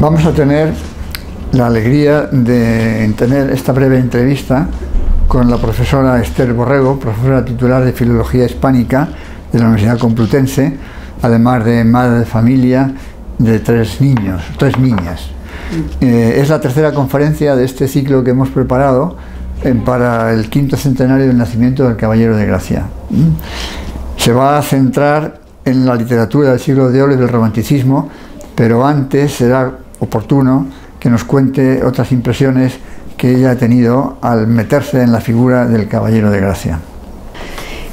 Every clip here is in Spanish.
Vamos a tener la alegría de tener esta breve entrevista con la profesora Esther Borrego, profesora titular de Filología Hispánica de la Universidad Complutense, además de madre de familia de tres niñas. Es la tercera conferencia de este ciclo que hemos preparado para el 5º centenario del nacimiento del Caballero de Gracia. Se va a centrar en la literatura del siglo de oro y del romanticismo, pero antes será oportuno que nos cuente otras impresiones que ella ha tenido al meterse en la figura del Caballero de Gracia.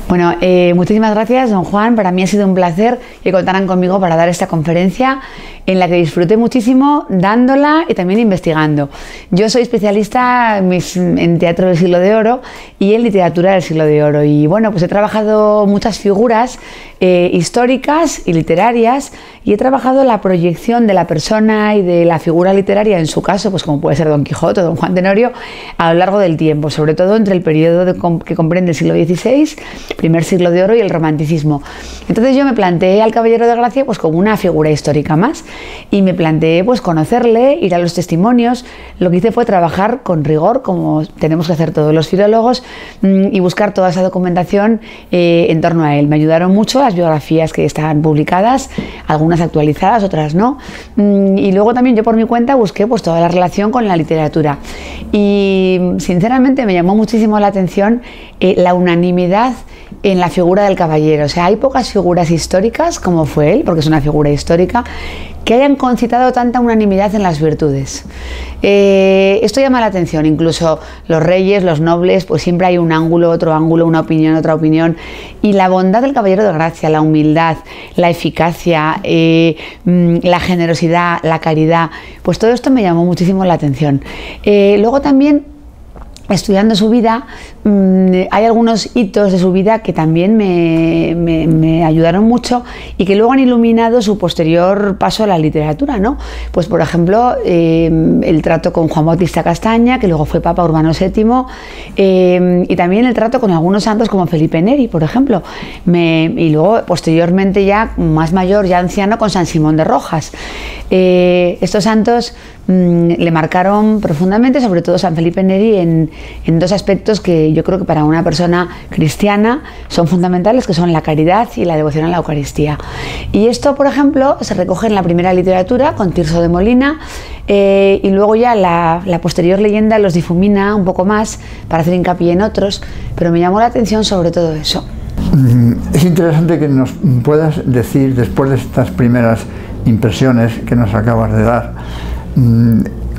Bueno, muchísimas gracias, don Juan. Para mí ha sido un placer que contaran conmigo para dar esta conferencia en la que disfruté muchísimo dándola y también investigando. Yo soy especialista en teatro del siglo de oro y en literatura del siglo de oro. Y bueno, pues he trabajado muchas figuras históricas y literarias, y he trabajado la proyección de la persona y de la figura literaria, en su caso, pues como puede ser Don Quijote o Don Juan Tenorio, a lo largo del tiempo, sobre todo entre el periodo que comprende el siglo XVI, primer siglo de oro, y el romanticismo. Entonces yo me planteé al Caballero de Gracia pues como una figura histórica más, y me planteé pues conocerle, ir a los testimonios. Lo que hice fue trabajar con rigor, como tenemos que hacer todos los filólogos, y buscar toda esa documentación en torno a él. Me ayudaron mucho las biografías que estaban publicadas, algunas actualizadas, otras no, y luego también yo por mi cuenta busqué pues toda la relación con la literatura, y sinceramente me llamó muchísimo la atención la unanimidad en la figura del caballero. O sea, hay pocas figuras históricas como fue él, porque es una figura histórica, que hayan concitado tanta unanimidad en las virtudes. Esto llama la atención. Incluso los reyes, los nobles, pues siempre hay un ángulo, otro ángulo, una opinión, otra opinión. Y la bondad del Caballero de Gracia, la humildad, la eficacia, la generosidad, la caridad, pues todo esto me llamó muchísimo la atención. Luego también, estudiando su vida, hay algunos hitos de su vida que también me ayudaron mucho y que luego han iluminado su posterior paso a la literatura, ¿no? Pues por ejemplo, el trato con Juan Bautista Castaña, que luego fue Papa Urbano VII, y también el trato con algunos santos como Felipe Neri, por ejemplo, y luego posteriormente, ya más mayor, ya anciano, con San Simón de Rojas. Estos santos le marcaron profundamente, sobre todo San Felipe Neri, en dos aspectos que yo creo que para una persona cristiana son fundamentales, que son la caridad y la devoción a la Eucaristía. Y esto, por ejemplo, se recoge en la primera literatura con Tirso de Molina, y luego ya la posterior leyenda los difumina un poco más para hacer hincapié en otros, pero me llamó la atención sobre todo eso. Es interesante que nos puedas decir, después de estas primeras impresiones que nos acabas de dar,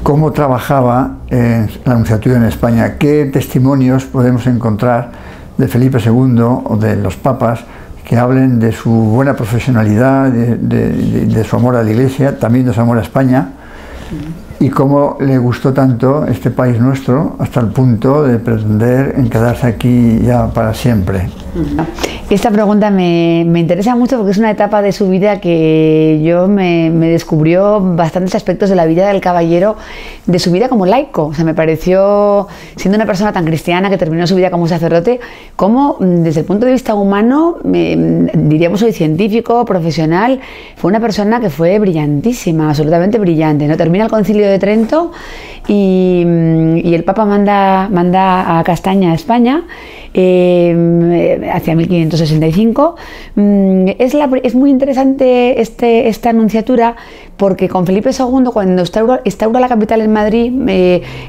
cómo trabajaba en la Nunciatura en España, qué testimonios podemos encontrar de Felipe II o de los papas que hablen de su buena profesionalidad, de su amor a la Iglesia, también de su amor a España, y cómo le gustó tanto este país nuestro hasta el punto de pretender quedarse aquí ya para siempre. Esta pregunta me interesa mucho porque es una etapa de su vida que me descubrió bastantes aspectos de la vida del caballero, de su vida como laico. O sea, me pareció, siendo una persona tan cristiana que terminó su vida como sacerdote, como desde el punto de vista humano, diríamos hoy científico, profesional, fue una persona que fue brillantísima, absolutamente brillante, ¿no? Termina el Concilio de Trento y el Papa manda a Castaña a España hacia 1565. Es muy interesante esta anunciatura porque con Felipe II, cuando instaura la capital en Madrid,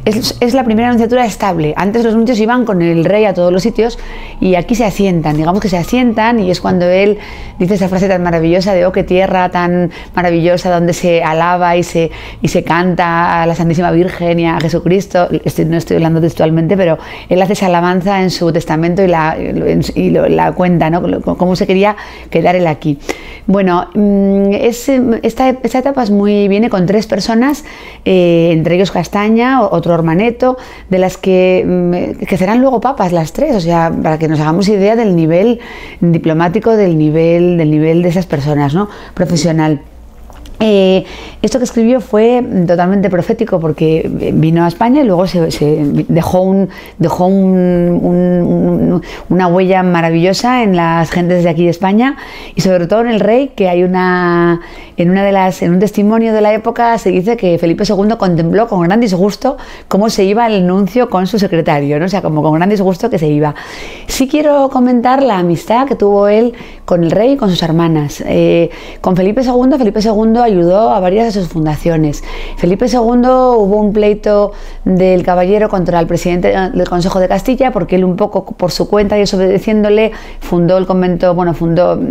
es la primera anunciatura estable. Antes los nunциos iban con el rey a todos los sitios y aquí se asientan, digamos que se asientan, y es cuando él dice esa frase tan maravillosa de: oh, qué tierra tan maravillosa donde se alaba y se canta a la Santísima Virgen y a Jesucristo. No estoy hablando textualmente, pero él hace esa alabanza en su testamento y la cuenta, ¿no? Cómo se quería quedar él aquí. Bueno, esta etapa viene con tres personas, entre ellos Castaña, otro Ormaneto, de las que serán luego papas las tres. O sea, para que nos hagamos idea del nivel diplomático, del nivel de esas personas, ¿no? Profesional. Esto que escribió fue totalmente profético porque vino a España y luego dejó una huella maravillosa en las gentes de aquí de España y sobre todo en el rey, que hay en un testimonio de la época se dice que Felipe II contempló con gran disgusto cómo se iba el nuncio con su secretario, ¿no? O sea, como con gran disgusto que se iba. Sí quiero comentar la amistad que tuvo él con el rey y con sus hermanas. Con Felipe II ayudó a varias de sus fundaciones. Felipe II hubo un pleito del caballero contra el presidente del Consejo de Castilla porque él, un poco por su cuenta y desobedeciéndole, fundó el convento,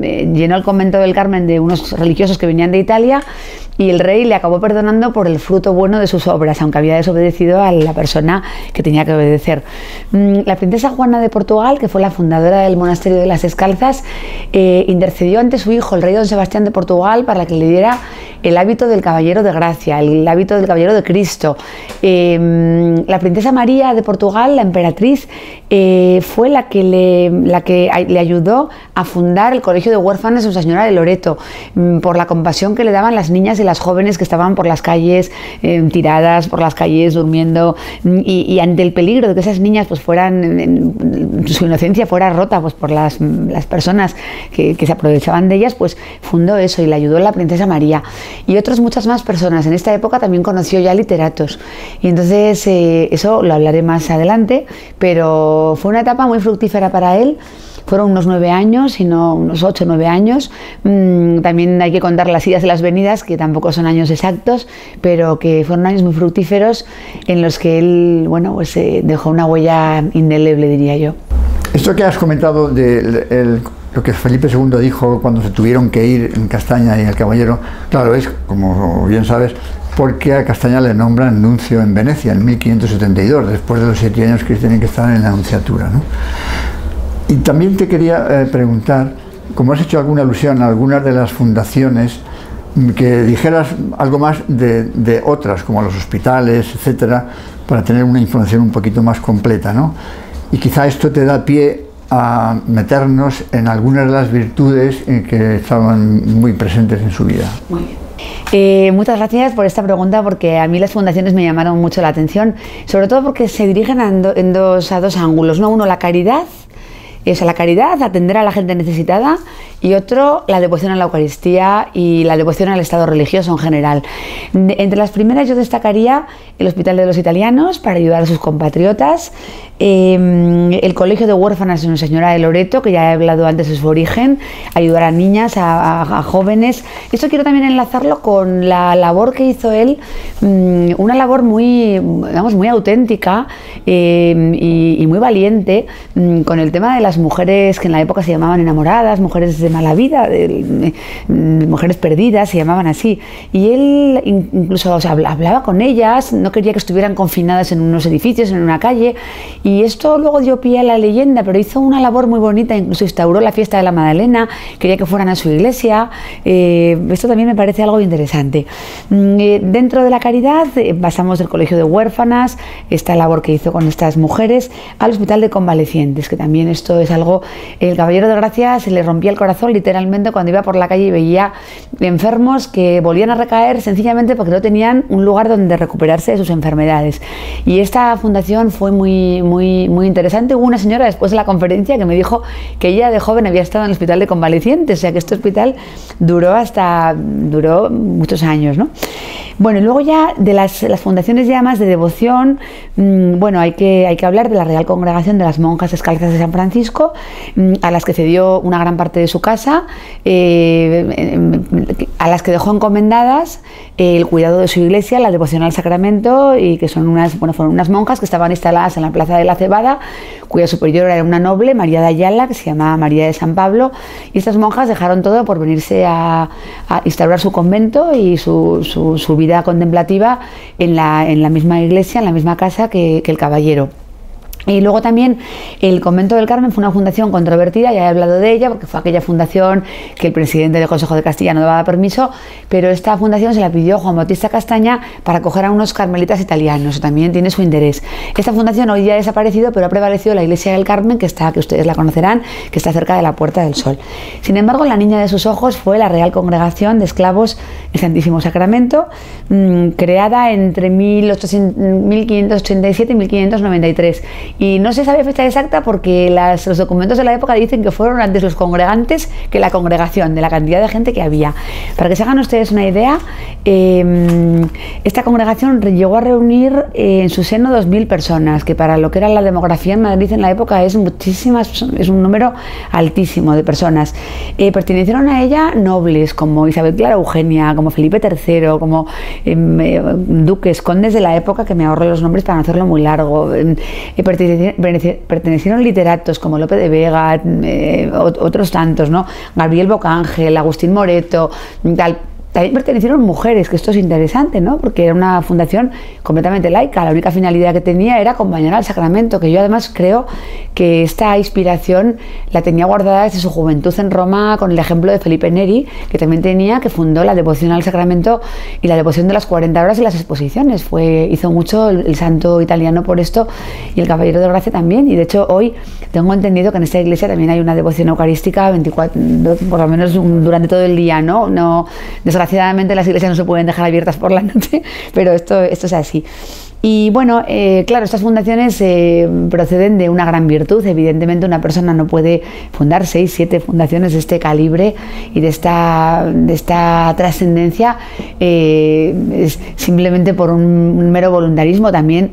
llenó el convento del Carmen de unos religiosos que venían de Italia, y el rey le acabó perdonando por el fruto bueno de sus obras, aunque había desobedecido a la persona que tenía que obedecer. La princesa Juana de Portugal, que fue la fundadora del monasterio de las Descalzas, intercedió ante su hijo, el rey don Sebastián de Portugal, para que le diera el hábito del caballero de gracia, el hábito del caballero de Cristo. La princesa María de Portugal, la emperatriz, fue la que le ayudó a fundar el colegio de huérfanos de Nuestra Señora de Loreto, por la compasión que le daban las niñas y las jóvenes que estaban por las calles, tiradas por las calles, durmiendo, y ante el peligro de que esas niñas pues su inocencia fuera rota pues por las personas que se aprovechaban de ellas, pues fundó eso y le ayudó la princesa María. Y otras muchas más personas. En esta época también conoció ya literatos. Y entonces eso lo hablaré más adelante, pero fue una etapa muy fructífera para él. Fueron unos 9 años, sino unos 8 o 9 años. También hay que contar las idas y las venidas, que tampoco son años exactos, pero que fueron años muy fructíferos en los que él, dejó una huella indeleble, diría yo. Esto que has comentado de lo que Felipe II dijo cuando se tuvieron que ir en Castaña y el caballero, claro, es, como bien sabes, porque a Castaña le nombran nuncio en Venecia en 1572, después de los 7 años que tienen que estar en la nunciatura, ¿no? Y también te quería preguntar, como has hecho alguna alusión a algunas de las fundaciones, que dijeras algo más de otras, como los hospitales, etcétera, para tener una información un poquito más completa, ¿no? Y quizá esto te da pie a meternos en algunas de las virtudes que estaban muy presentes en su vida. Muy bien. Muchas gracias por esta pregunta, porque a mí las fundaciones me llamaron mucho la atención, sobre todo porque se dirigen a dos ángulos, ¿no? Uno, la caridad, la caridad, atender a la gente necesitada, y otro, la devoción a la Eucaristía y la devoción al Estado religioso en general. Entre las primeras yo destacaría el Hospital de los Italianos para ayudar a sus compatriotas, el Colegio de Huérfanas de Nuestra Señora de Loreto, que ya he hablado antes de su origen, ayudar a niñas, a jóvenes. Esto quiero también enlazarlo con la labor que hizo él, una labor muy auténtica y muy valiente, con el tema de las mujeres que en la época se llamaban enamoradas, mujeres de mala vida, mujeres perdidas, se llamaban así. Y él incluso hablaba con ellas, no quería que estuvieran confinadas en unos edificios, en una calle. Y esto luego dio pie a la leyenda, pero hizo una labor muy bonita, incluso instauró la fiesta de la Magdalena, quería que fueran a su iglesia. Esto también me parece algo interesante. Dentro de la caridad pasamos del Colegio de Huérfanas, esta labor que hizo con estas mujeres, al Hospital de Convalecientes, que también esto es algo. El Caballero de Gracia se le rompía el corazón literalmente cuando iba por la calle y veía enfermos que volvían a recaer sencillamente porque no tenían un lugar donde recuperarse de sus enfermedades. Y esta fundación fue muy interesante. Hubo una señora después de la conferencia que me dijo que ella de joven había estado en el Hospital de Convalecientes, o sea que este hospital duró muchos años, ¿no? Bueno, y luego ya de las fundaciones ya más de devoción, hay que hablar de la Real Congregación de las Monjas Descalzas de San Francisco, a las que cedió una gran parte de su casa, a las que dejó encomendadas el cuidado de su iglesia, la devoción al sacramento, y que fueron unas monjas que estaban instaladas en la Plaza de la Cebada, cuya superiora era una noble, María de Ayala, que se llamaba María de San Pablo, y estas monjas dejaron todo por venirse a instaurar su convento y su vida contemplativa en la misma iglesia, en la misma casa que el caballero. Y luego también el Convento del Carmen fue una fundación controvertida, ya he hablado de ella, porque fue aquella fundación que el presidente del Consejo de Castilla no daba permiso, pero esta fundación se la pidió Juan Bautista Castaña para acoger a unos carmelitas italianos, también tiene su interés. Esta fundación hoy día ha desaparecido, pero ha prevalecido la Iglesia del Carmen, que ustedes la conocerán, que está cerca de la Puerta del Sol. Sin embargo, la niña de sus ojos fue la Real Congregación de Esclavos del Santísimo Sacramento, creada entre 1587 y 1593. Y no se sabe fecha exacta porque los documentos de la época dicen que fueron antes los congregantes que la congregación, de la cantidad de gente que había. Para que se hagan ustedes una idea, esta congregación llegó a reunir en su seno 2.000 personas, que para lo que era la demografía en Madrid en la época es muchísimas, es un número altísimo de personas. Pertenecieron a ella nobles como Isabel Clara Eugenia, como Felipe III, como duques, condes de la época, que me ahorro los nombres para no hacerlo muy largo. Pertenecieron literatos como Lope de Vega, otros tantos, ¿no? Gabriel Bocángel, Agustín Moreto, tal. También pertenecieron mujeres, que esto es interesante, ¿no? Porque era una fundación completamente laica. La única finalidad que tenía era acompañar al sacramento, que yo además creo que esta inspiración la tenía guardada desde su juventud en Roma con el ejemplo de Felipe Neri, que también que fundó la devoción al sacramento y la devoción de las 40 horas y las exposiciones. Hizo mucho el santo italiano por esto, y el caballero de Gracia también. Y de hecho hoy tengo entendido que en esta iglesia también hay una devoción eucarística 24, por lo menos durante todo el día, ¿no? Desgraciadamente las iglesias no se pueden dejar abiertas por la noche, pero esto es así. Y bueno, claro, estas fundaciones proceden de una gran virtud. Evidentemente una persona no puede fundar 6, 7 fundaciones de este calibre y de esta trascendencia simplemente por un mero voluntarismo. También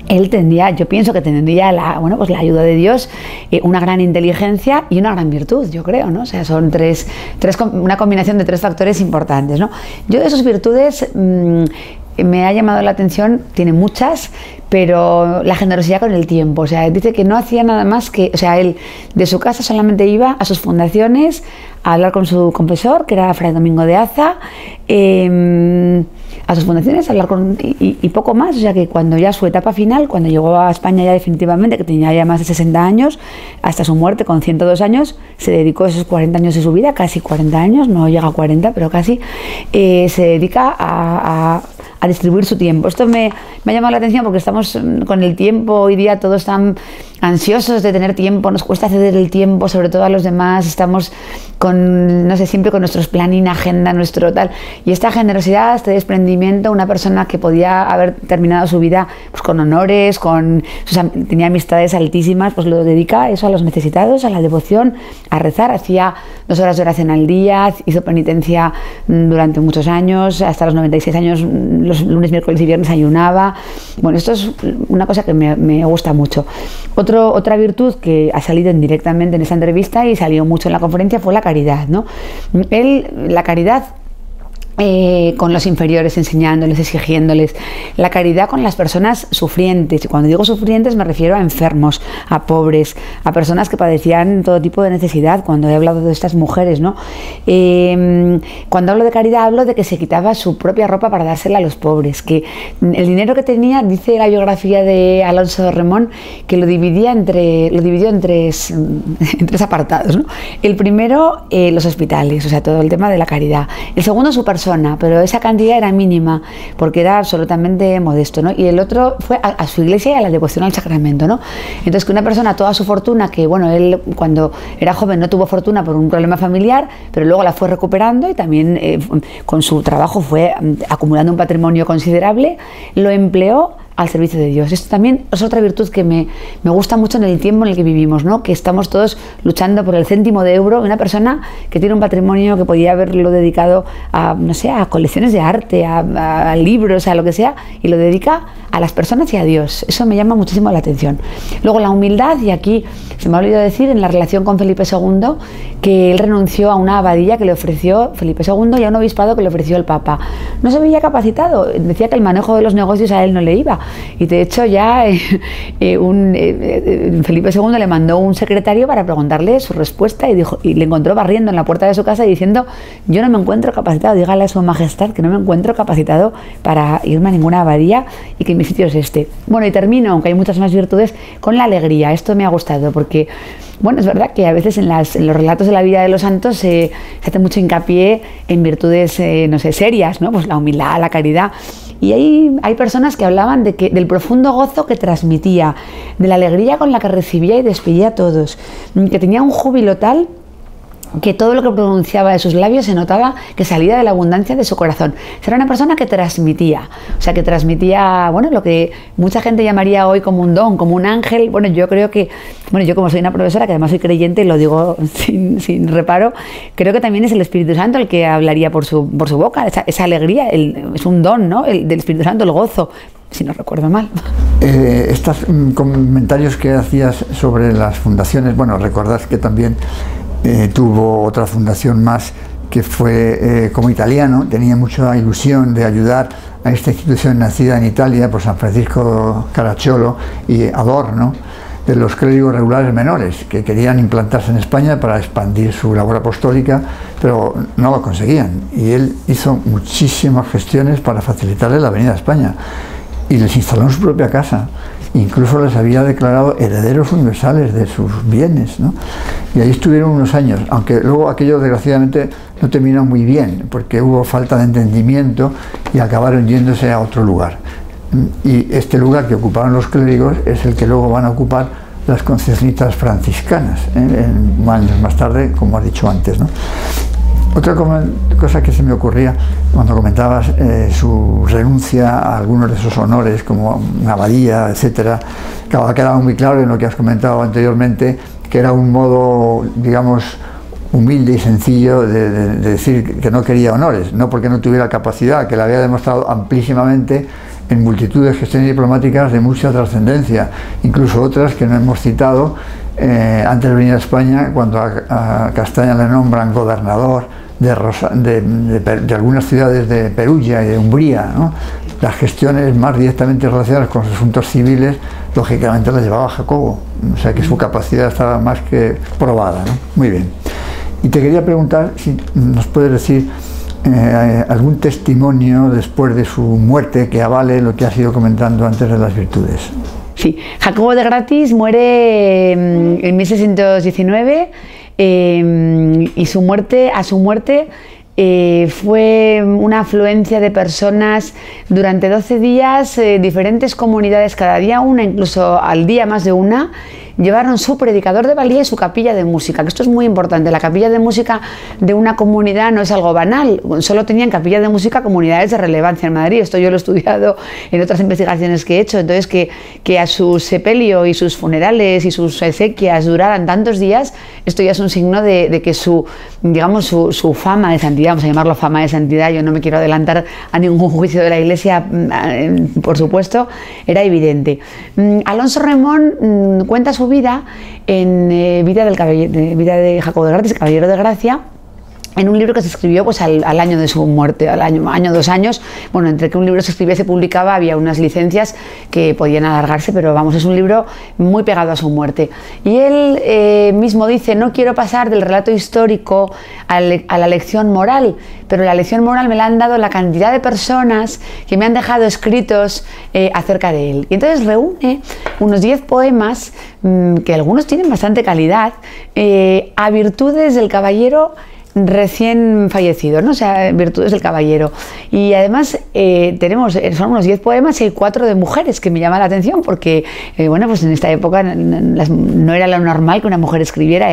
él yo pienso que tendría la ayuda de Dios, una gran inteligencia y una gran virtud, yo creo, ¿no? O sea, son una combinación de 3 factores importantes, ¿no? Yo de sus virtudes me ha llamado la atención, tiene muchas, pero la generosidad con el tiempo. O sea, dice que no hacía nada más que, o sea, él de su casa solamente iba a sus fundaciones a hablar con su confesor, que era Fray Domingo de Aza, a sus fundaciones, a hablar y poco más. O sea, que cuando ya su etapa final, cuando llegó a España ya definitivamente, que tenía ya más de 60 años, hasta su muerte con 102 años, se dedicó esos 40 años de su vida, casi 40 años, no llega a 40, pero casi, se dedica a distribuir su tiempo. Esto me ha llamado la atención porque estamos con el tiempo, hoy día todos están ansiosos de tener tiempo, nos cuesta ceder el tiempo, sobre todo a los demás, estamos siempre con nuestros planning, agenda, nuestro tal, y esta generosidad, este desprendimiento, una persona que podía haber terminado su vida pues con honores, tenía amistades altísimas, pues lo dedica a eso, a los necesitados, a la devoción, a rezar. Hacía 2 horas de oración al día, hizo penitencia durante muchos años, hasta los 96 años, los lunes, miércoles y viernes ayunaba. Bueno, esto es una cosa que me gusta mucho. Otra virtud que ha salido indirectamente en esta entrevista y salió mucho en la conferencia fue la caridad, ¿no? La caridad con los inferiores, enseñándoles, exigiéndoles, la caridad con las personas sufrientes. Y cuando digo sufrientes me refiero a enfermos, a pobres, a personas que padecían todo tipo de necesidad. Cuando he hablado de estas mujeres, ¿no? Cuando hablo de caridad hablo de que se quitaba su propia ropa para dársela a los pobres, que el dinero que tenía, dice la biografía de Alonso de Remón, que lo dividió en 3 apartados, ¿no? El primero, los hospitales, o sea, todo el tema de la caridad. El segundo, su persona, pero esa cantidad era mínima porque era absolutamente modesto, ¿no? Y el otro fue a su iglesia y a la devoción al sacramento, ¿no? Entonces, que una persona, toda su fortuna, que bueno, él cuando era joven no tuvo fortuna por un problema familiar, pero luego la fue recuperando y también con su trabajo fue acumulando un patrimonio considerable, lo empleó al servicio de Dios. Esto también es otra virtud que me gusta mucho en el tiempo en el que vivimos, ¿no? Que estamos todos luchando por el céntimo de euro. Una persona que tiene un patrimonio que podía haberlo dedicado a, no sé, a colecciones de arte, a libros, a lo que sea, y lo dedica a las personas y a Dios. Eso me llama muchísimo la atención. Luego la humildad, y aquí se me ha olvidado decir, en la relación con Felipe II, que él renunció a una abadía que le ofreció Felipe II y a un obispado que le ofreció el Papa. No se veía capacitado, decía que el manejo de los negocios a él no le iba, Y de hecho ya Felipe II le mandó un secretario para preguntarle su respuesta y le encontró barriendo en la puerta de su casa y diciendo: yo no me encuentro capacitado, dígale a su majestad que no me encuentro capacitado para irme a ninguna abadía y que mi sitio es este. Bueno, y termino, aunque hay muchas más virtudes, con la alegría. Esto me ha gustado porque, bueno, es verdad que a veces en los relatos de la vida de los santos se hace mucho hincapié en virtudes, no sé, serias, ¿no? Pues la humildad, la caridad. Y hay personas que hablaban del profundo gozo que transmitía, de la alegría con la que recibía y despedía a todos, que tenía un júbilo tal que todo lo que pronunciaba de sus labios se notaba que salía de la abundancia de su corazón. Era una persona que transmitía, o sea, que transmitía, bueno, lo que mucha gente llamaría hoy como un don, como un ángel. Bueno, yo creo que, bueno, yo como soy una profesora, que además soy creyente y lo digo sin reparo, creo que también es el Espíritu Santo el que hablaría por su boca, esa alegría, es un don, ¿no? El del Espíritu Santo, el gozo, si no recuerdo mal. Estos comentarios que hacías sobre las fundaciones, bueno, recordad que también tuvo otra fundación más que fue como italiano, tenía mucha ilusión de ayudar a esta institución nacida en Italia por San Francisco Caracciolo y Adorno, de los clérigos regulares menores, que querían implantarse en España para expandir su labor apostólica, pero no lo conseguían. Y él hizo muchísimas gestiones para facilitarle la venida a España y les instaló en su propia casa. Incluso les había declarado herederos universales de sus bienes, ¿no? Y ahí estuvieron unos años, aunque luego aquello desgraciadamente no terminó muy bien, porque hubo falta de entendimiento y acabaron yéndose a otro lugar. Y este lugar que ocuparon los clérigos es el que luego van a ocupar las concepcionistas franciscanas, años más tarde, como has dicho antes, ¿no? Otra cosa que se me ocurría cuando comentabas su renuncia a algunos de esos honores, como una abadía, etcétera, que ha quedado muy claro en lo que has comentado anteriormente, que era un modo, digamos, humilde y sencillo de decir que no quería honores, no porque no tuviera capacidad, que la había demostrado amplísimamente en multitud de gestiones diplomáticas de mucha trascendencia, incluso otras que no hemos citado. Antes de venir a España, cuando a Castaña le nombran gobernador de algunas ciudades de Perugia y de Umbría, ¿no? Las gestiones más directamente relacionadas con los asuntos civiles, lógicamente las llevaba Jacobo, o sea que su capacidad estaba más que probada, ¿no? Muy bien. Y te quería preguntar si nos puedes decir algún testimonio después de su muerte que avale lo que has ido comentando antes de las virtudes. Sí, Jacobo de Gratis muere en 1619 y a su muerte fue una afluencia de personas durante 12 días, diferentes comunidades, cada día una, incluso al día más de una. Llevaron su predicador de valía y su capilla de música, que esto es muy importante. La capilla de música de una comunidad no es algo banal, solo tenían capilla de música comunidades de relevancia en Madrid. Esto yo lo he estudiado en otras investigaciones que he hecho. Entonces, que a su sepelio y sus funerales y sus exequias duraran tantos días, esto ya es un signo de que su fama de santidad, vamos a llamarlo fama de santidad, yo no me quiero adelantar a ningún juicio de la Iglesia, por supuesto, era evidente. Alonso Remón cuenta su vida en vida de Jacobo de Gratis, Caballero de Gracia, en un libro que se escribió pues al año de su muerte, al año, 2 años. Bueno, entre que un libro se escribía y se publicaba había unas licencias que podían alargarse, pero vamos, es un libro muy pegado a su muerte. Y él mismo dice: no quiero pasar del relato histórico a la lección moral, pero la lección moral me la han dado la cantidad de personas que me han dejado escritos acerca de él. Y entonces reúne unos 10 poemas, que algunos tienen bastante calidad, a virtudes del caballero recién fallecido, ¿no? O sea, virtudes del caballero. Y además son unos 10 poemas y hay 4 de mujeres, que me llama la atención porque, bueno, pues en esta época no era lo normal que una mujer escribiera,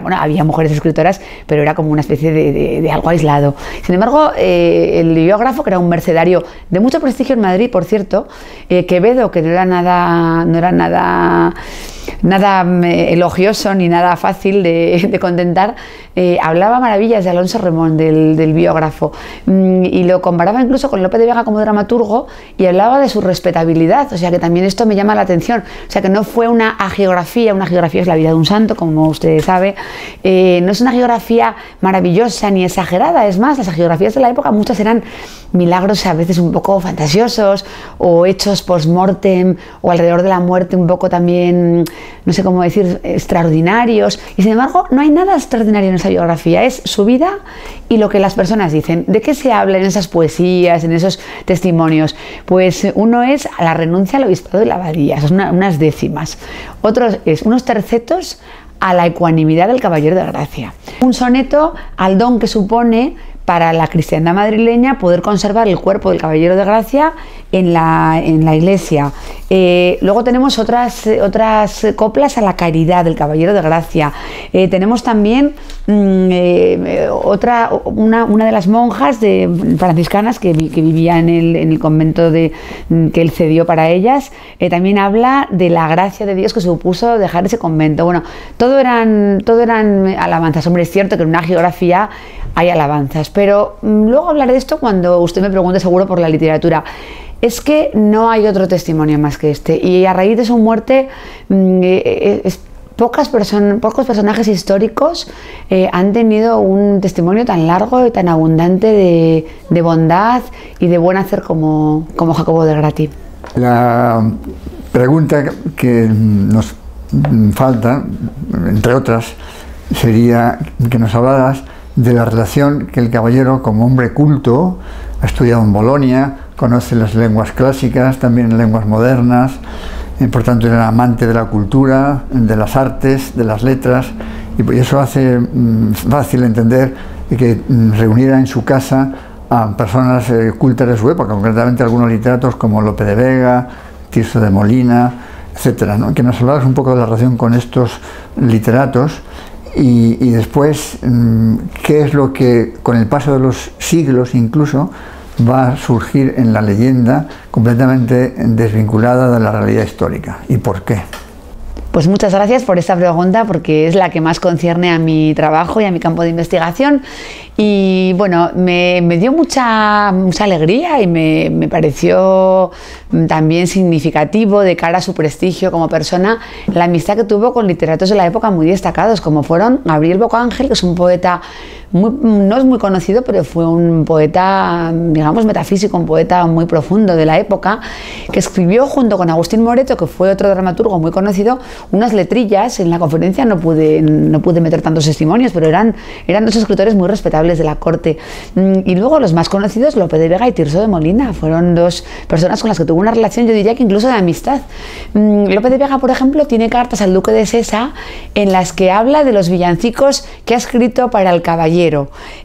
bueno, había mujeres escritoras, pero era como una especie de algo aislado. Sin embargo, el biógrafo, que era un mercedario de mucho prestigio en Madrid, por cierto, Quevedo, que no era nada nada elogioso ni nada fácil de contentar, hablaba maravillas de Alonso Remón, del biógrafo, y lo comparaba incluso con Lope de Vega como dramaturgo y hablaba de su respetabilidad, o sea que también esto me llama la atención, o sea que no fue una hagiografía es la vida de un santo, como usted sabe, no es una hagiografía maravillosa ni exagerada, es más, las hagiografías de la época muchas eran milagros a veces un poco fantasiosos o hechos post-mortem o alrededor de la muerte un poco también, no sé cómo decir, extraordinarios, y sin embargo no hay nada extraordinario en esa biografía, es su vida y lo que las personas dicen. ¿De qué se habla en esas poesías, en esos testimonios? Pues uno es a la renuncia al obispado y la abadía, son unas décimas, otro es unos tercetos a la ecuanimidad del Caballero de Gracia, un soneto al don que supone para la cristiandad madrileña poder conservar el cuerpo del Caballero de Gracia en la iglesia. Luego tenemos otras coplas a la caridad del Caballero de Gracia. Tenemos también una de las monjas franciscanas que vivía en el convento que él cedió para ellas. También habla de la gracia de Dios que supuso dejar ese convento. Bueno, todo eran alabanzas. Hombre, es cierto que en una geografía hay alabanzas, pero luego hablaré de esto cuando usted me pregunte seguro por la literatura. Es que no hay otro testimonio más que este, y a raíz de su muerte pocos personajes históricos han tenido un testimonio tan largo y tan abundante de bondad y de buen hacer como Jacobo de Grati. La pregunta que nos falta, entre otras, sería que nos hablaras de la relación que el caballero, como hombre culto, ha estudiado en Bolonia, conoce las lenguas clásicas, también lenguas modernas, por tanto era amante de la cultura, de las artes, de las letras, y eso hace fácil entender que reuniera en su casa a personas cultas de su época, concretamente algunos literatos como Lope de Vega, Tirso de Molina, etcétera, ¿no? Que nos hablaras un poco de la relación con estos literatos. Y después, ¿qué es lo que con el paso de los siglos incluso va a surgir en la leyenda completamente desvinculada de la realidad histórica? ¿Y por qué? Pues muchas gracias por esta pregunta, porque es la que más concierne a mi trabajo y a mi campo de investigación. Y bueno, me dio mucha alegría y me pareció también significativo de cara a su prestigio como persona la amistad que tuvo con literatos de la época muy destacados, como fueron Gabriel Bocángel, que es un poeta no es muy conocido, pero fue un poeta, digamos, metafísico, un poeta muy profundo de la época, que escribió junto con Agustín Moreto, que fue otro dramaturgo muy conocido, unas letrillas. En la conferencia no pude meter tantos testimonios, pero eran dos escritores muy respetables de la corte. Y luego los más conocidos, Lope de Vega y Tirso de Molina, fueron dos personas con las que tuvo una relación, yo diría que incluso de amistad. Lope de Vega, por ejemplo, tiene cartas al duque de Sesa en las que habla de los villancicos que ha escrito para el caballero,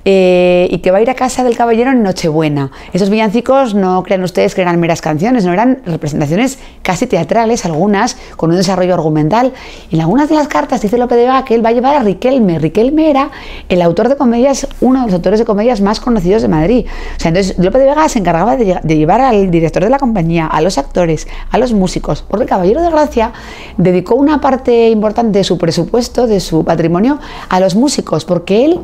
y que va a ir a casa del caballero en Nochebuena. Esos villancicos, no crean ustedes que eran meras canciones, no, eran representaciones casi teatrales, algunas con un desarrollo argumental. Y en algunas de las cartas dice Lope de Vega que él va a llevar a Riquelme. Riquelme era el autor de comedias, uno de los autores de comedias más conocidos de Madrid. O sea, entonces Lope de Vega se encargaba de llevar al director de la compañía, a los actores, a los músicos, porque el Caballero de Gracia dedicó una parte importante de su presupuesto, de su patrimonio, a los músicos, porque él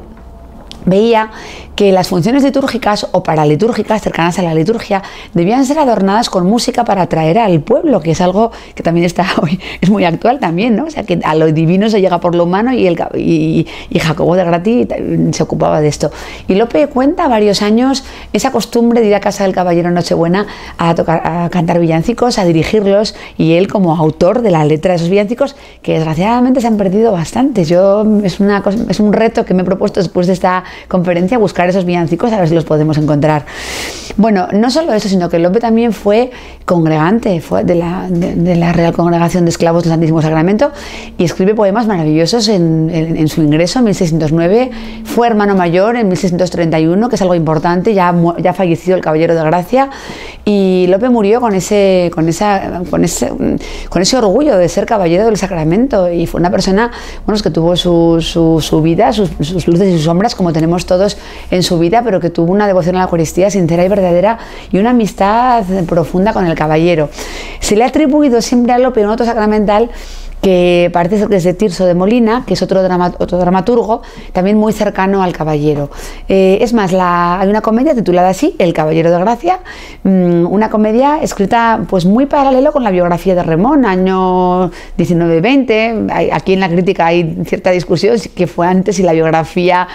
veía que las funciones litúrgicas o paralitúrgicas cercanas a la liturgia debían ser adornadas con música para atraer al pueblo, que es algo que también está hoy, es muy actual también, ¿no? O sea, que a lo divino se llega por lo humano, y Jacobo de Grati se ocupaba de esto. Y Lope cuenta varios años esa costumbre de ir a casa del caballero en Nochebuena a cantar villancicos, a dirigirlos, y él como autor de la letra de esos villancicos, que desgraciadamente se han perdido bastante. Es un reto que me he propuesto después de esta conferencia, buscar esos villancicos, a ver si los podemos encontrar. Bueno, no solo eso, sino que Lope también fue congregante, fue de la Real Congregación de Esclavos del Santísimo Sacramento, y escribe poemas maravillosos en su ingreso en 1609. Fue hermano mayor en 1631, que es algo importante, ya fallecido el Caballero de Gracia, y Lope murió con ese orgullo de ser caballero del Sacramento, y fue una persona, bueno, que tuvo su vida, sus luces y sus sombras, como tenemos todos en su vida, pero que tuvo una devoción a la Eucaristía sincera y verdadera, y una amistad profunda con el caballero. Se le ha atribuido siempre a Lope un auto sacramental que parece ser que es de Tirso de Molina, que es otro dramaturgo, también muy cercano al Caballero. Es más, hay una comedia titulada así, El Caballero de Gracia, una comedia escrita pues muy paralelo con la biografía de Remón, año 19-20. Aquí en la crítica hay cierta discusión si que fue antes, si la biografía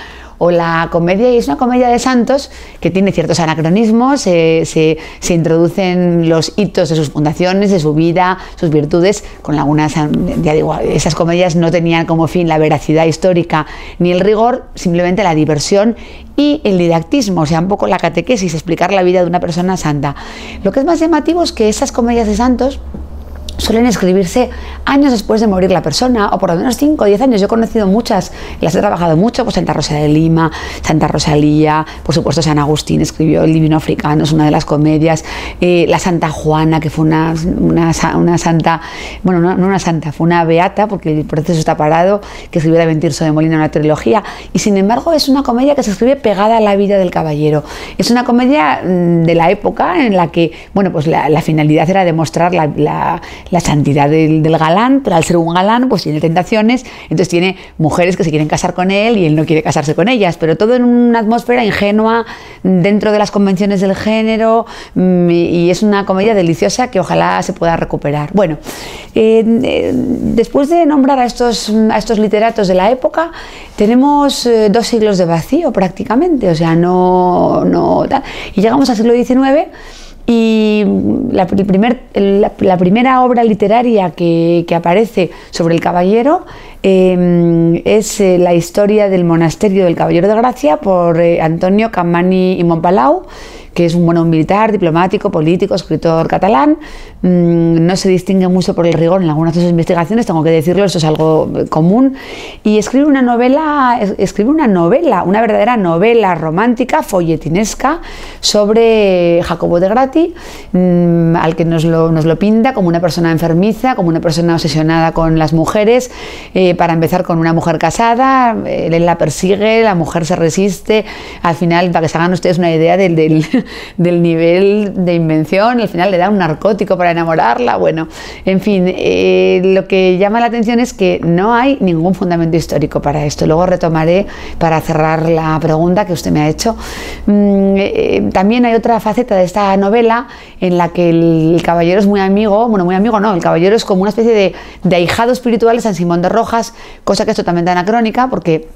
o la comedia, y es una comedia de santos que tiene ciertos anacronismos, se introducen los hitos de sus fundaciones, de su vida, sus virtudes, con algunas, ya digo, esas comedias no tenían como fin la veracidad histórica ni el rigor, simplemente la diversión y el didactismo, o sea, un poco la catequesis, explicar la vida de una persona santa. Lo que es más llamativo es que esas comedias de santos suelen escribirse años después de morir la persona, o por lo menos 5 o 10 años. Yo he conocido muchas, las he trabajado mucho, pues Santa Rosa de Lima, Santa Rosalía, por supuesto San Agustín escribió El Divino Africano, es una de las comedias, la Santa Juana, que fue una santa, bueno, no una santa, fue una beata, porque el proceso está parado, que escribió también Tirso de Molina, una trilogía, y sin embargo es una comedia que se escribe pegada a la vida del caballero. Es una comedia de la época en la que, bueno, pues la finalidad era demostrar la santidad del galán, pero al ser un galán pues tiene tentaciones, entonces tiene mujeres que se quieren casar con él y él no quiere casarse con ellas, pero todo en una atmósfera ingenua dentro de las convenciones del género, y es una comedia deliciosa que ojalá se pueda recuperar. Bueno, después de nombrar a estos literatos de la época, tenemos 2 siglos de vacío prácticamente, o sea, y llegamos al siglo XIX. Y la primera obra literaria que aparece sobre el caballero es la historia del monasterio del Caballero de Gracia por Antonio Capmany y Montpalau, que es un militar, diplomático, político, escritor catalán. No se distingue mucho por el rigor en algunas de sus investigaciones, tengo que decirlo, eso es algo común, y escribe una novela, una verdadera novela romántica, folletinesca, sobre Jacobo de Grati, al que nos lo pinta como una persona enfermiza, como una persona obsesionada con las mujeres, para empezar con una mujer casada, él la persigue, la mujer se resiste, al final, para que se hagan ustedes una idea del nivel de invención, al final le da un narcótico para enamorarla. Bueno, en fin, lo que llama la atención es que no hay ningún fundamento histórico para esto. Luego retomaré para cerrar la pregunta que usted me ha hecho. También hay otra faceta de esta novela en la que el caballero es muy amigo, muy amigo no, el caballero es como una especie de ahijado espiritual de San Simón de Rojas, cosa que es totalmente anacrónica porque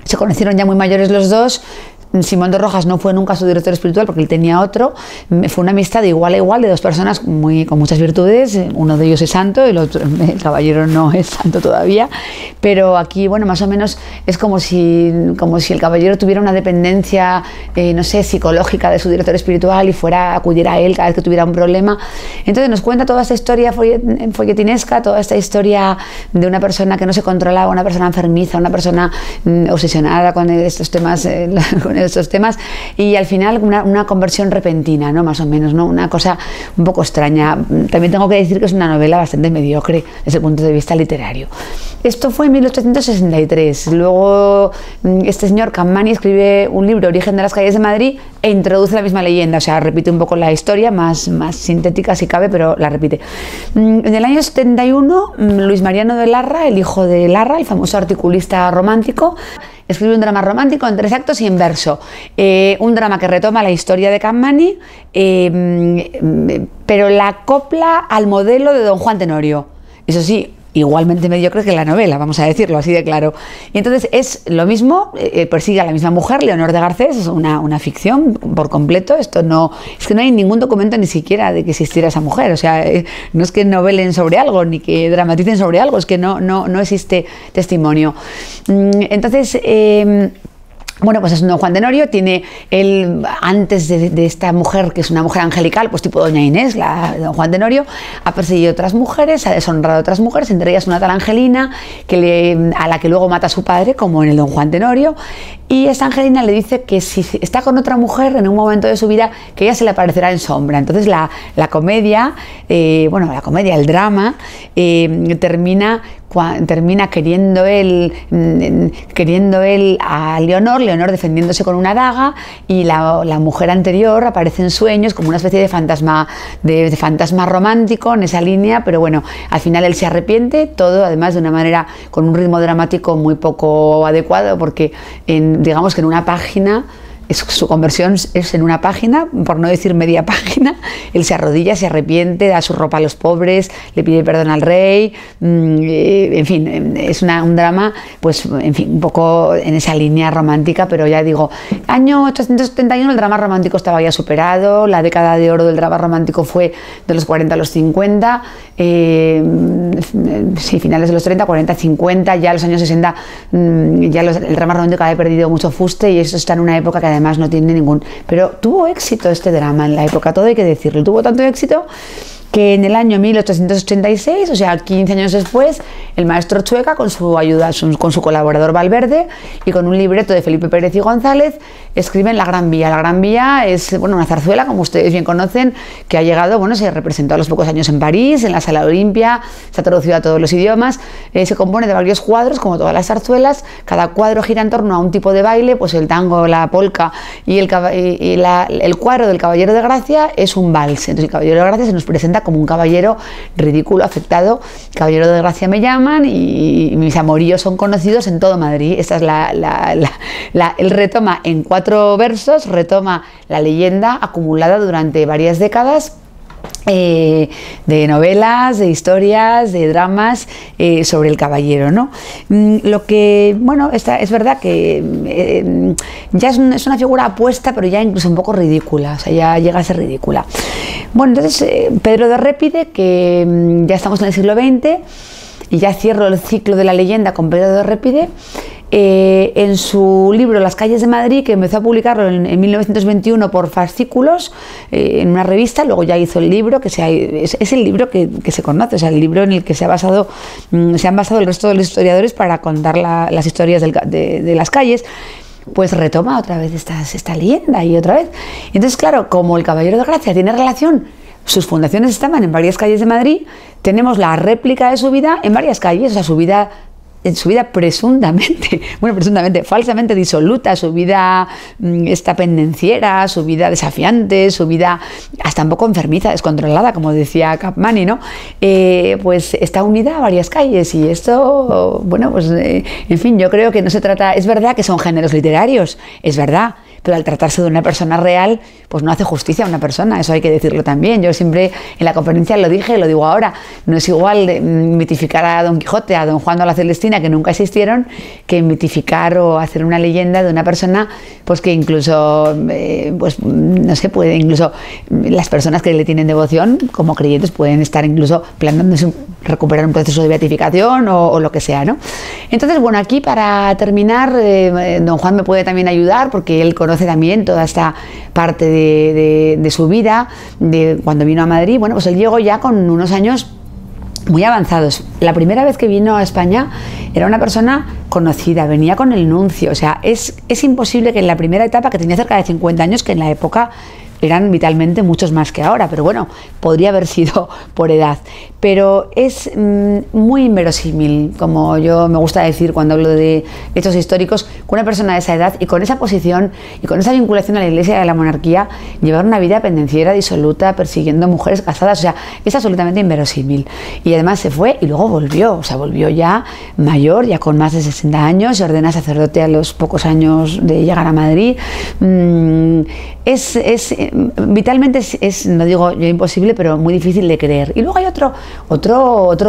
se conocieron ya muy mayores los dos. Simón de Rojas no fue nunca su director espiritual porque él tenía otro. Fue una amistad de igual a igual de 2 personas con muchas virtudes. Uno de ellos es santo, el caballero no es santo todavía, pero aquí, bueno, más o menos es como si el caballero tuviera una dependencia, no sé, psicológica de su director espiritual y fuera a acudir a él cada vez que tuviera un problema. Entonces nos cuenta toda esta historia folletinesca, toda esta historia de una persona que no se controlaba, una persona enfermiza, una persona obsesionada con estos temas, y al final una conversión repentina, ¿no? Más o menos, ¿no? Una cosa un poco extraña. También tengo que decir que es una novela bastante mediocre desde el punto de vista literario. Esto fue en 1863. Luego este señor Capmany escribe un libro, Origen de las calles de Madrid, e introduce la misma leyenda, o sea, repite un poco la historia, más sintética si cabe, pero la repite. En el año 71, Luis Mariano de Larra, el hijo de Larra, el famoso articulista romántico, escribe un drama romántico en 3 actos y en verso. Un drama que retoma la historia de Capmany, pero la acopla al modelo de Don Juan Tenorio. Eso sí, igualmente mediocre que la novela, vamos a decirlo así de claro. Y entonces es lo mismo, persigue a la misma mujer, Leonor de Garcés, es una ficción por completo. Es que no hay ningún documento ni siquiera de que existiera esa mujer, o sea, no es que novelen sobre algo ni que dramaticen sobre algo, es que no existe testimonio. Entonces, bueno, pues es un Don Juan Tenorio, tiene él, antes de esta mujer, que es una mujer angelical, pues tipo Doña Inés, la Don Juan Tenorio, ha perseguido otras mujeres, ha deshonrado a otras mujeres, entre ellas una tal Angelina, a la que luego mata a su padre, como en el Don Juan Tenorio, y esta Angelina le dice que si está con otra mujer en un momento de su vida, que ella se le aparecerá en sombra. Entonces la comedia, el drama, termina termina queriendo él a Leonor defendiéndose con una daga, y la mujer anterior aparece en sueños como una especie de fantasma romántico en esa línea, pero bueno, al final él se arrepiente, todo además de una manera con un ritmo dramático muy poco adecuado, porque digamos que en una página, su conversión es en una página, por no decir media página. Él se arrodilla, se arrepiente, da su ropa a los pobres, le pide perdón al rey, en fin, es un drama, pues, en fin, un poco en esa línea romántica, pero ya digo, año 871 el drama romántico estaba ya superado, la década de oro del drama romántico fue de los 40 a los 50, sí, finales de los 30, 40, 50, ya los años 60, ya el drama romántico había perdido mucho fuste, y eso está en una época que además no tiene ningún... Pero tuvo éxito este drama en la época, todo hay que decirlo, tuvo tanto éxito que en el año 1886, o sea, 15 años después, el maestro Chueca, con su ayuda, con su colaborador Valverde y con un libreto de Felipe Pérez y González, escriben La Gran Vía. La Gran Vía es, bueno, una zarzuela, como ustedes bien conocen, que ha llegado, bueno, se representó a los pocos años en París, en la Sala Olimpia, se ha traducido a todos los idiomas, se compone de varios cuadros, como todas las zarzuelas, cada cuadro gira en torno a un tipo de baile, pues el tango, la polka, y el cuadro del Caballero de Gracia es un vals. Entonces el Caballero de Gracia se nos presenta como un caballero ridículo, afectado. Caballero de Gracia me llaman, y mis amoríos son conocidos en todo Madrid. Esta es él retoma en 4 versos, retoma la leyenda acumulada durante varias décadas, de novelas, de historias, de dramas sobre el caballero, ¿no? Lo que, bueno, es verdad que ya es una figura apuesta, pero ya incluso un poco ridícula, o sea, ya llega a ser ridícula. Bueno, entonces Pedro de Répide, que ya estamos en el siglo XX, y ya cierro el ciclo de la leyenda con Pedro de Répide, en su libro Las calles de Madrid, que empezó a publicarlo en 1921 por fascículos, en una revista, luego ya hizo el libro, que es el libro que se conoce, o sea, el libro en el que se han basado el resto de los historiadores para contar las historias de las calles. Pues retoma otra vez esta leyenda y otra vez. Entonces, claro, como el Caballero de Gracia tiene relación, sus fundaciones estaban en varias calles de Madrid, tenemos la réplica de su vida en varias calles, o sea, su vida presuntamente, falsamente disoluta, su vida esta pendenciera, su vida desafiante, su vida hasta un poco enfermiza, descontrolada, como decía Capmany, ¿no? Pues está unida a varias calles, y esto, bueno, pues en fin, yo creo que no se trata, es verdad que son géneros literarios, es verdad, pero al tratarse de una persona real, pues no hace justicia a una persona, eso hay que decirlo también. Yo siempre en la conferencia lo dije, lo digo ahora, no es igual mitificar a Don Quijote, a Don Juan o a la Celestina, que nunca existieron, que mitificar o hacer una leyenda de una persona, pues que incluso, pues no sé, puede incluso las personas que le tienen devoción como creyentes pueden estar incluso planteándose recuperar un proceso de beatificación o lo que sea, ¿no? Entonces, bueno, aquí para terminar, Don Juan me puede también ayudar, porque él conoce también toda esta parte de su vida, de cuando vino a Madrid. Bueno, pues él llegó ya con unos años muy avanzados. La primera vez que vino a España era una persona conocida, venía con el nuncio, o sea, es imposible que en la primera etapa, que tenía cerca de 50 años, que en la época eran vitalmente muchos más que ahora, pero bueno, podría haber sido por edad. Pero es muy inverosímil, como yo me gusta decir cuando hablo de hechos históricos, que una persona de esa edad y con esa posición y con esa vinculación a la Iglesia y a la monarquía, llevar una vida pendenciera, disoluta, persiguiendo mujeres casadas, o sea, es absolutamente inverosímil. Y además se fue y luego volvió, o sea, volvió ya mayor, ya con más de 60 años, se ordena sacerdote a los pocos años de llegar a Madrid. Vitalmente es, no digo yo imposible, pero muy difícil de creer. Y luego hay otro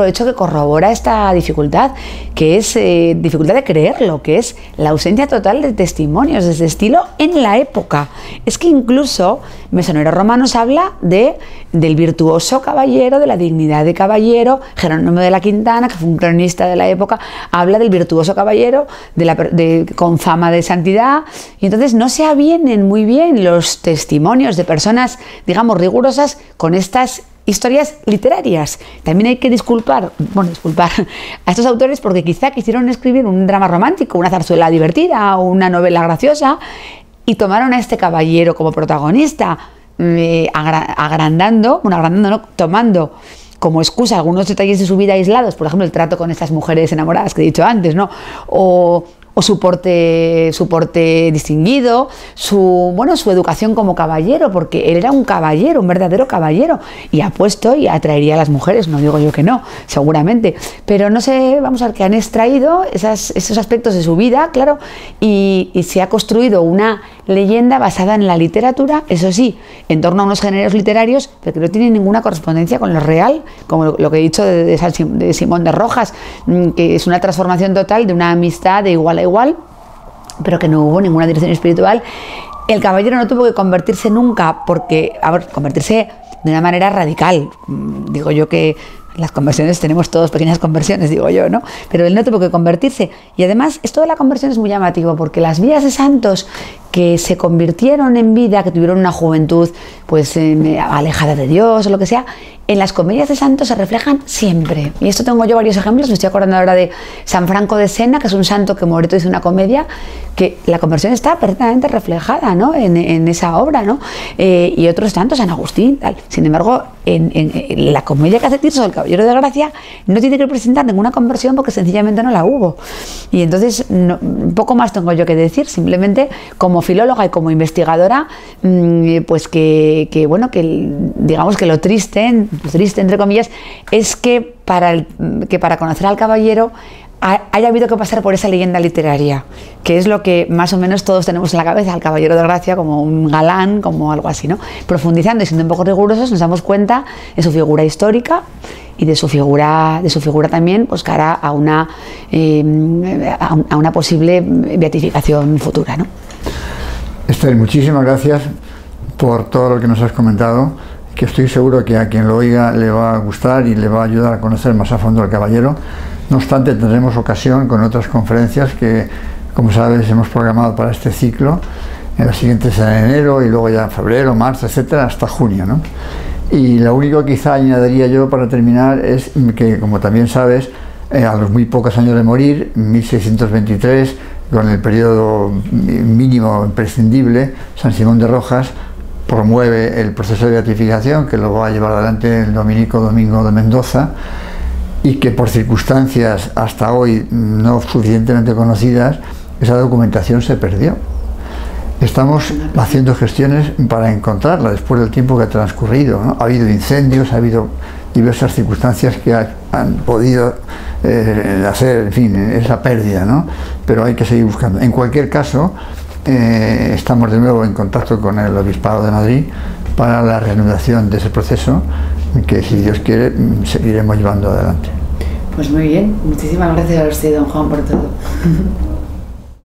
hecho que corrobora esta dificultad, que es dificultad de creerlo, que es la ausencia total de testimonios de ese estilo en la época. Es que incluso Mesoneros Romanos habla del virtuoso caballero, de la dignidad de caballero. Jerónimo de la Quintana, que fue un cronista de la época, habla del virtuoso caballero con fama de santidad, y entonces no se avienen muy bien los testimonios de personas, digamos, rigurosas con estas historias literarias. También hay que disculpar a estos autores, porque quizá quisieron escribir un drama romántico, una zarzuela divertida o una novela graciosa, y tomaron a este caballero como protagonista, tomando como excusa algunos detalles de su vida aislados, por ejemplo, el trato con estas mujeres enamoradas que he dicho antes, ¿no? O su porte distinguido, su educación como caballero, porque él era un caballero, un verdadero caballero, y apuesto y atraería a las mujeres, no digo yo que no, seguramente, pero no sé, vamos a ver, que han extraído esos aspectos de su vida, claro, y se ha construido una leyenda basada en la literatura, eso sí, en torno a unos géneros literarios, pero que no tienen ninguna correspondencia con lo real, como lo que he dicho de Simón de Rojas, que es una transformación total de una amistad de igual a igual, pero que no hubo ninguna dirección espiritual. El caballero no tuvo que convertirse nunca, porque, convertirse de una manera radical. Digo yo que las conversiones, tenemos todos pequeñas conversiones, digo yo, ¿no? Pero él no tuvo que convertirse. Y además, esto de la conversión es muy llamativo, porque las vidas de santos que se convirtieron en vida, que tuvieron una juventud pues alejada de Dios o lo que sea, en las comedias de santos se reflejan siempre. Y esto tengo yo varios ejemplos. Me estoy acordando ahora de San Franco de Sena, que es un santo que Moreto hizo una comedia, que la conversión está perfectamente reflejada, ¿no? en esa obra, ¿no? Y otros santos, San Agustín, tal. Sin embargo, en la comedia que hace Tirso, El Caballero de Gracia, no tiene que presentar ninguna conversión porque sencillamente no la hubo. Y entonces, poco más tengo yo que decir, simplemente como filóloga y como investigadora, pues que digamos que lo triste entre comillas, es que para conocer al caballero haya habido que pasar por esa leyenda literaria, que es lo que más o menos todos tenemos en la cabeza, al Caballero de Gracia como un galán, como algo así, ¿no? Profundizando y siendo un poco rigurosos, nos damos cuenta de su figura histórica y de su figura también, pues cara a una posible beatificación futura, ¿no? Esther, muchísimas gracias por todo lo que nos has comentado, que estoy seguro que a quien lo oiga le va a gustar y le va a ayudar a conocer más a fondo al caballero. No obstante, tendremos ocasión con otras conferencias que, como sabes, hemos programado para este ciclo. En las siguientes en enero y luego ya en febrero, marzo, etcétera, hasta junio, ¿no? Y lo único que quizá añadiría yo para terminar es que, como también sabes, a los muy pocos años de morir, 1623, con el periodo mínimo imprescindible, San Simón de Rojas promueve el proceso de beatificación, que lo va a llevar adelante el dominico Domingo de Mendoza, y que por circunstancias hasta hoy no suficientemente conocidas, esa documentación se perdió. Estamos haciendo gestiones para encontrarla después del tiempo que ha transcurrido, ¿no? Ha habido incendios, ha habido diversas circunstancias que han podido hacer, en fin, esa pérdida, ¿no? Pero hay que seguir buscando. En cualquier caso, estamos de nuevo en contacto con el Obispado de Madrid para la reanudación de ese proceso, que si Dios quiere seguiremos llevando adelante. Pues muy bien, muchísimas gracias a usted, don Juan, por todo.